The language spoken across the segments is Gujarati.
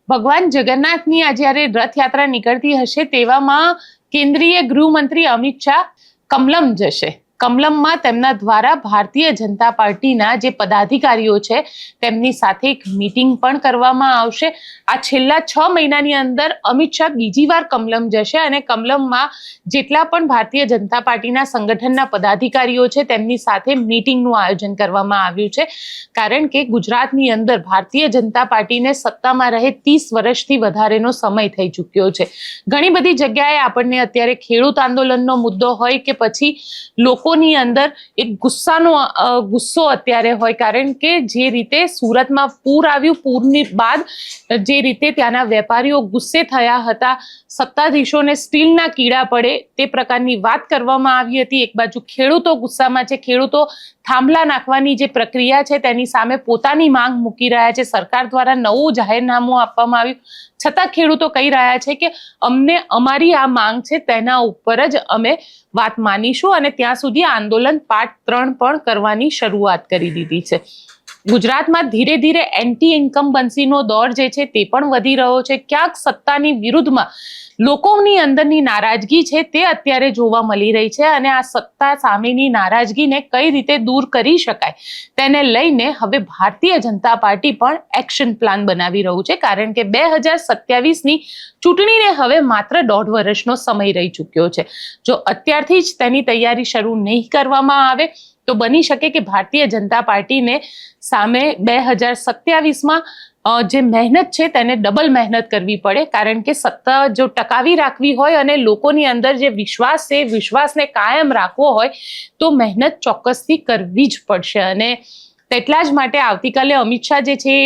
ભગવાન જગન્નાથની આ જ્યારે રથયાત્રા નીકળતી હશે તેવામાં કેન્દ્રીય ગૃહમંત્રી અમિત શાહ કમલમ જશે. કમલમમાં તેમના દ્વારા ભારતીય જનતા પાર્ટીના જે પદાધિકારીઓ છે તેમની સાથે એક મીટિંગ પણ કરવામાં આવશે. આ છેલ્લા 6 મહિનાની અંદર અમિત શાહ બીજી વાર કમલમ જશે અને કમલમમાં જેટલા પણ ભારતીય જનતા પાર્ટીના સંગઠનના પદાધિકારીઓ છે તેમની સાથે મીટિંગનું આયોજન કરવામાં આવ્યું છે. કારણ કે ગુજરાતની અંદર ભારતીય જનતા પાર્ટીને સત્તામાં રહે 30 વર્ષથી વધારેનો સમય થઈ ચૂક્યો છે. ઘણી બધી જગ્યાએ આપણને અત્યારે ખેડૂત આંદોલનનો મુદ્દો હોય કે પછી લોકોની અંદર એક ગુસ્સો અત્યારે હોય, કારણ કે જે રીતે સુરતમાં પૂર આવ્યું, પૂરની બાદ જે રીતે ત્યાંના વેપારીઓ ગુસ્સે થયા હતા, સત્તાધીશોને સ્ટીલના કીડા પડે તે પ્રકારની વાત કરવામાં આવી હતી. એક બાજુ ખેડૂતો ગુસ્સામાં છે, ખેડૂતો થાંભલા નાખવાની જે પ્રક્રિયા છે તેની સામે પોતાની માંગ મૂકી રહ્યા છે. સરકાર દ્વારા નવું જાહેરનામું આપવામાં આવ્યું છતાં ખેડૂતો કહી રહ્યા છે કે અમને અમારી આ માંગ છે તેના ઉપર જ અમે વાત માનીશું અને ત્યાં સુધી આંદોલન પાર્ટ 3 પણ કરવાની શરૂઆત કરી દીધી છે. ગુજરાતમાં ધીરે ધીરે એન્ટી ઇન્કમ્બન્સીનો દોર જે છે તે પણ વધી રહ્યો છે. ક્યાંક સત્તાની વિરુદ્ધમાં લોકોની અંદરની નારાજગી છે તે અત્યારે જોવા મળી રહી છે અને આ સત્તા સામેની નારાજગીને કઈ રીતે દૂર કરી શકાય તેને લઈને હવે ભારતીય જનતા પાર્ટી પણ એક્શન પ્લાન બનાવી રહ્યું છે. કારણ કે 2027ની ચૂંટણીને હવે માત્ર 1.5 વર્ષનો સમય રહી ચૂક્યો છે. જો અત્યારથી જ તેની તૈયારી શરૂ નહીં કરવામાં આવે તો બની શકે કે ભારતીય જનતા પાર્ટીને સામે 2027માં જે મહેનત છે તેને ડબલ મહેનત કરવી પડે. કારણ કે સત્તા જો ટકાવી રાખવી હોય અને લોકોની અંદર જે વિશ્વાસ છે વિશ્વાસને કાયમ રાખવો હોય તો મહેનત ચોક્કસથી કરવી જ પડશે. અને તેટલા જ માટે આવતીકાલે અમિત શાહ જે છે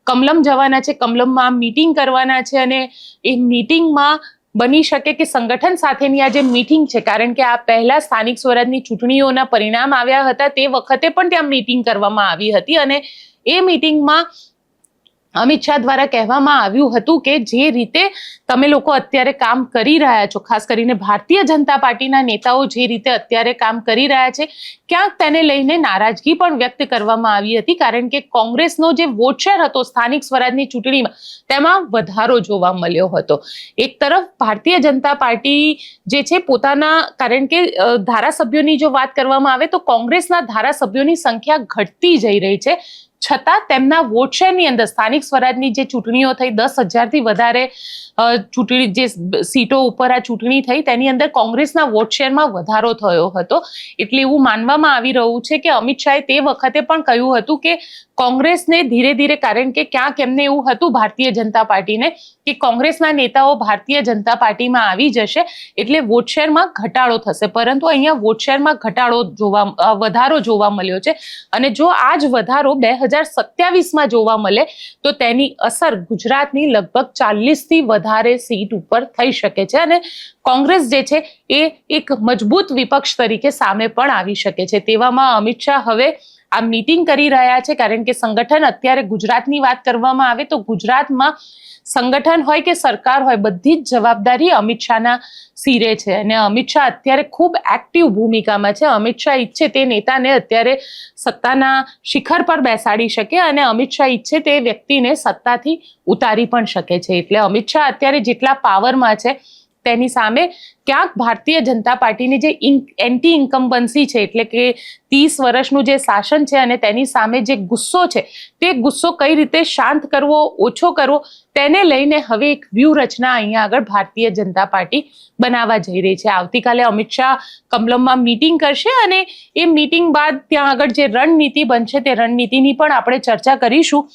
કમલમ જવાના છે, કમલમમાં મીટિંગ કરવાના છે અને એ મીટિંગમાં બની શકે કે સંગઠન સાથેની આ જે મીટિંગ છે, કારણ કે આ પહેલા સ્થાનિક સ્વરાજની ચૂંટણીઓના પરિણામ આવ્યા હતા તે વખતે પણ ત્યાં મીટિંગ કરવામાં આવી હતી અને એ મીટિંગમાં અમિત શાહ દ્વારા કહેવામાં આવ્યું હતું કે જે રીતે તમે લોકો અત્યારે કામ કરી રહ્યા છો, ખાસ કરીને ભારતીય જનતા પાર્ટીના નેતાઓ જે રીતે અત્યારે કામ કરી રહ્યા છે, ક્યાંક તેને લઈને નારાજગી પણ વ્યક્ત કરવામાં આવી હતી. કારણ કે કોંગ્રેસનો જે વોટ શેર હતો સ્થાનિક સ્વરાજની ચૂંટણીમાં તેમાં વધારો જોવા મળ્યો હતો. એક તરફ ભારતીય જનતા પાર્ટી જે છે પોતાના, કારણ કે ધારાસભ્યોની જો વાત કરવામાં આવે તો કોંગ્રેસના ધારાસભ્યોની સંખ્યા ઘટતી જઈ રહી છે, છતાં તેમના વોટ શેરની અંદર સ્થાનિક સ્વરાજની જે ચૂંટણીઓ થઈ 10,000થી વધારે ચૂંટણી જે સીટો ઉપર આ ચૂંટણી થઈ તેની અંદર કોંગ્રેસના વોટ શેરમાં વધારો થયો હતો. એટલે એવું માનવામાં આવી રહ્યું છે કે અમિત શાહે તે વખતે પણ કહ્યું હતું કે કોંગ્રેસને ધીરે ધીરે, કારણ કે ક્યાંક એમને એવું હતું ભારતીય જનતા પાર્ટીને કે કોંગ્રેસના નેતાઓ ભારતીય જનતા પાર્ટીમાં આવી જશે એટલે વોટ શેરમાં ઘટાડો થશે, પરંતુ અહીંયા વોટ શેરમાં વધારો જોવા મળ્યો છે. અને જો આ જ વધારો 2027માં જોવા મળે તો તેની અસર ગુજરાતની લગભગ 40થી વધારે સીટ ઉપર થઈ શકે છે અને કોંગ્રેસ જે છે એ એક મજબૂત વિપક્ષ તરીકે સામે પણ આવી શકે છે. તેવામાં અમિત શાહ હવે આ મીટિંગ કરી રહ્યા છે. કારણ કે સંગઠન અત્યારે ગુજરાતની વાત કરવામાં આવે તો ગુજરાતમાં સંગઠન હોય કે સરકાર હોય બધી જ જવાબદારી અમિત શાહના સિરે છે અને અમિત શાહ અત્યારે ખૂબ એક્ટિવ ભૂમિકામાં છે. અમિત શાહ ઈચ્છે તે નેતાને અત્યારે સત્તાના શિખર પર બેસાડી શકે અને અમિત શાહ ઈચ્છે તે વ્યક્તિને સત્તાથી ઉતારી પણ શકે છે. એટલે અમિત શાહ અત્યારે જેટલા પાવરમાં છે તેની સામે ક્યાંક ભારતીય જનતા પાર્ટીની જે એન્ટી ઇન્કમ્બન્સી છે, એટલે કે 30 વર્ષનું જે શાસન છે અને તેની સામે જે ગુસ્સો છે તે ગુસ્સો કઈ રીતે શાંત કરવો, ઓછો કરવો તેને લઈને હવે એક વ્યૂહરચના અહીંયા આગળ ભારતીય જનતા પાર્ટી બનાવવા જઈ રહી છે. આવતીકાલે અમિત શાહ કમલમમાં મીટિંગ કરશે અને એ મીટિંગ બાદ ત્યાં આગળ જે રણનીતિ બનશે તે રણનીતિની પણ આપણે ચર્ચા કરીશું.